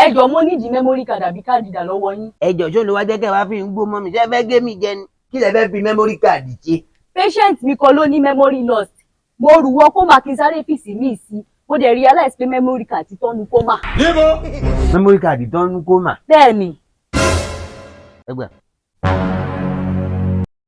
ẹjọ́ mo nídìí memory card àbí káàdì ìdá lọ́wọ́ yín. ẹjọ́ ṣó ló wá jẹ́ kẹ́ wá fi ń gbó mọ́ mi ṣé fẹ́ gé mi jẹ ni kí lẹ fẹ́ fi memory card ṣe. patient mi kan ló ní memory lost mo rù wọ́n kó máa kí n sáré fìsì míì sí mo dẹ̀ realize pé memory card ti tọ́nu Coma. níbo memory card tọ́nu Coma. bẹ́ẹ̀ni. ẹgbẹ́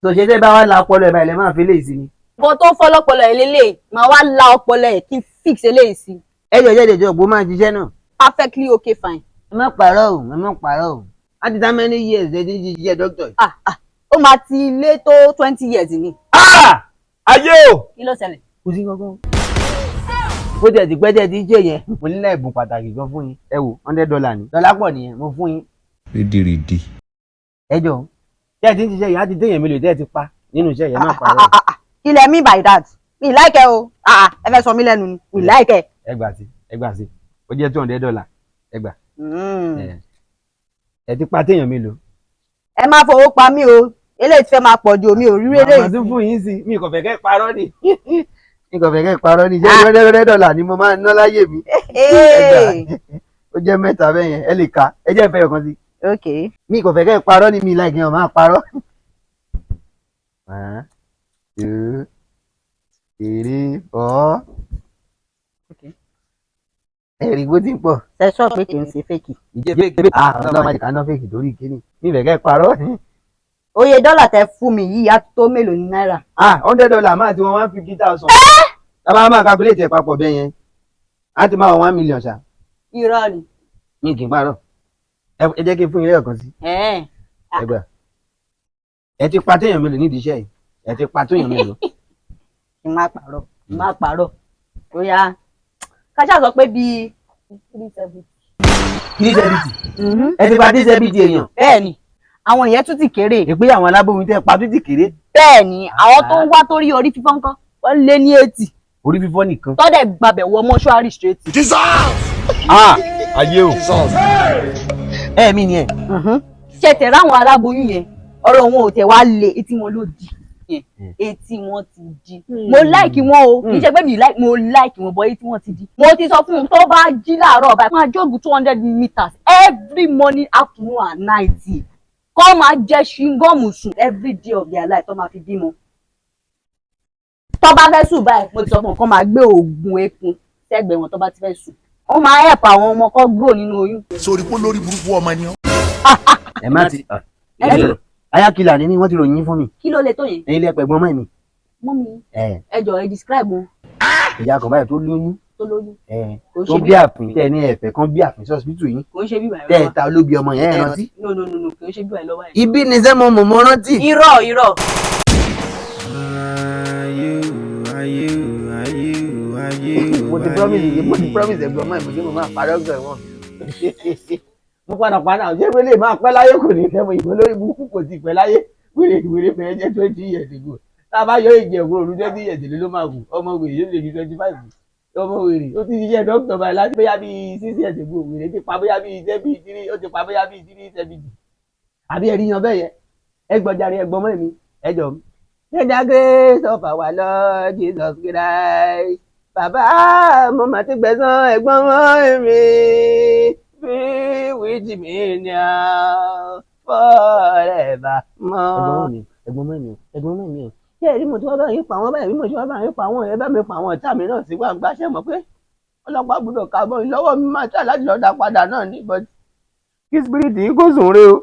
tó ṣe tẹ́ bá wá la ọpọlọ ẹ̀ báyìí lẹ́ máa fi léyìí sí ni. bọ́ tó fọ́ lọ́pọlọ ẹ̀ lélẹ̀ máa wá la ọpọlọ ẹ̀ kí n fix eléyìí sí. ẹjọ́ jẹ́jọ́ ògbó máa ṣiṣẹ́ náà. perfectly okay fine. ẹ má parọ́ o ẹ má parọ́ o láti tá many years ẹ ti ṣiṣẹ́ doctor. ó máa ti lé tó 20 years ni. ayé o. kí ló ṣẹlẹ̀. kò sí kankan. bó tẹ̀ ti pẹ́ tẹ̀ ti ṣe yẹn mo nílẹ̀ ẹ̀bùn pàtàkì gan fún yín ẹ wò $100 ni dọ́là pọ̀ nìyẹn mo fún yín. rídìrídì. ẹjọ́ tẹ́ ẹ ti ń ṣiṣẹ́ yìí á ti téèyàn mélòó tẹ́ ẹ ti pa nínú iṣẹ́ yẹn náà parọ́. kí lẹ mean by that mi like ẹ o ẹ fẹ́ sọ mí lẹ́nu ni mi like ẹ. ẹ gbà sí ó jẹ́ $200 ẹ gbà. ẹ ti pa téèyàn mélòó. ẹ má fowó pa mí o eléyìí ti fẹ́ máa pọ̀ ju omi ò rí eléyìí. màmá tún fún yín sí mi kò fẹ́ kẹ́ parọ́ ni mi kò fẹ́ kẹ́ parọ́ ni jẹ́ $100 ni mo máa ń ná láyé mi. ó jẹ́ mẹ́ta bẹ́ẹ̀ yẹn ẹ lè ka ẹ jẹ́ ìfẹ́ ọ̀kan sí. ok. mi kò fẹ́ kẹ́ parọ́ ni mi láì kí n máa parọ́. 1 2 3 4. ẹ̀rí bó ti ń pọ̀. ẹ sọ pé kì í ṣe fèkì. ìjẹ́ fèkì ọlọ́mọ àjẹká ná fèkì torí kíní mi fẹ́ kẹ́ parọ́. oye dọ́là tẹ fún mi yìí á tó mélòó ní náírà. $100 máa ti wọn 150,000. tábà máa calculate ẹ̀ papọ̀ bẹ́ẹ̀ yẹn á ti máa wọ 1 million ṣá. irọ́ ni. mi kì í parọ́ ẹ jẹ́ kí n fún yín lẹ́ẹ̀kan sí. ẹgbẹ́ ẹ ti pa téèyàn mélòó nídìí iṣẹ́ yìí ẹ ti pa téèyàn mélòó. kí n má parọ́ ó yá kájà sọ pé bíi 370. 370 ẹ ti pa 370 èèyàn. bẹ́ẹ̀ni àwọn ìyẹn tún ti kéré. ìpín àwọn aláboyún tẹ pa tún ti kéré. bẹ́ẹ̀ni àwọn tó ń wá torí orí fífọ́ ńkọ́ wọ́n lé ní 80. orí fífọ́ nìkan. tọ́dẹ̀ gbàbẹ̀ wọ mọ́ṣúárì straight. ayé o. mi ni ẹ. ṣe tẹ̀rọ àwọn aláboyún yẹn ọ̀rọ̀ wọn ò tẹ̀ wá lé etí wọn ló di etí wọn ti di. mo like wọn o kì í ṣe pé mo like wọn bọ etí wọn ti di. mo ti sọ fún un tó bá jí láàárọ̀ báyìí máa jọ́gùn 200 meters every morning afternoon and night kọ́ máa jẹ́ ṣingọ́ọ̀mù sùn every day of their life tó máa fi bímọ. tó bá fẹ́ sùn báyìí mo ti sọ fún un kọ́ máa gbé oògùn ekun sẹ́gbẹ̀ẹ́ wọn tó bá ti fẹ́ sùn. wọ́n máa help àwọn ọmọ kọ́ grow nínú oyún. sórí pé lórí burúkú ọmọ ni ọ. ẹ má ti ayákìlà ni wọ́n ti ròyìn fún mi. kí ló lè tó yẹn. ilé ẹ̀pẹ̀ gbọ́n mọ́ mi. mọ́ mi ẹ jọ̀ọ́ ẹ describe wọn. ìyá kan báyìí tó lóyún. tó bí àpín tẹ ní ẹ̀fẹ̀ kan bí àpín sọ́sibítù yín. kò ń ṣe bíbá ẹ lọ́wọ́. tẹ ta olóbi ọmọ yẹn rántí. no kò ń ṣe bíbá ẹ lọ́wọ́. ibi ni sẹ́ mo mọ̀ rántí. irọ́. mo ti promise ẹ̀gbọ́n mọ́ ìmọ̀jẹ́ mo máa parọ́ ọ̀gbọ̀n wọn. mo padà ṣé wẹ́lẹ̀ máa pẹ́ láyé kò ní fẹ́ mo ìbọn lórí burúkú kò ti pẹ́ láyé wèrè fẹ́ jẹ́ 20 years ago tá a bá yọ ìjẹ̀kùn òru 20 years ló máa gùn ọmọ wèrè yóò lè ju 25 ọmọ wèrè ó ti ṣiṣẹ́ dókítà báyìí láti bóyá bíi 6 years ago wèrè ti pa bóyá bíi 3 ó ti pa bóyá bíi 370 àbí ẹ̀rí yan bẹ́ẹ̀ yẹn ẹ gbọ́jàre ẹ̀gbọ́n mọ́ mi ẹ jọ mi. ẹja grace of our Lord Jesus Christ bàbá mo mà ti gbẹ̀san ẹ̀gbọ́n mọ́ mi be with me now forever more. ẹ̀gbọ́n mọ́ mi o ṣé ẹ̀rí mo tí wọ́n bá yín pa wọ́n báyìí bí mo ṣe wọ́n bá yín pa wọ́n ẹ bá mi pa àwọn ọ̀tá mi náà sí gbangba ṣé mọ̀ pé ọlọ́pàá gbọ́dọ̀ ká bọ́ lọ́wọ́ mi máa tà láti lọ́ọ́ dá padà náà ní but kí spirit yìí kò sùn re o.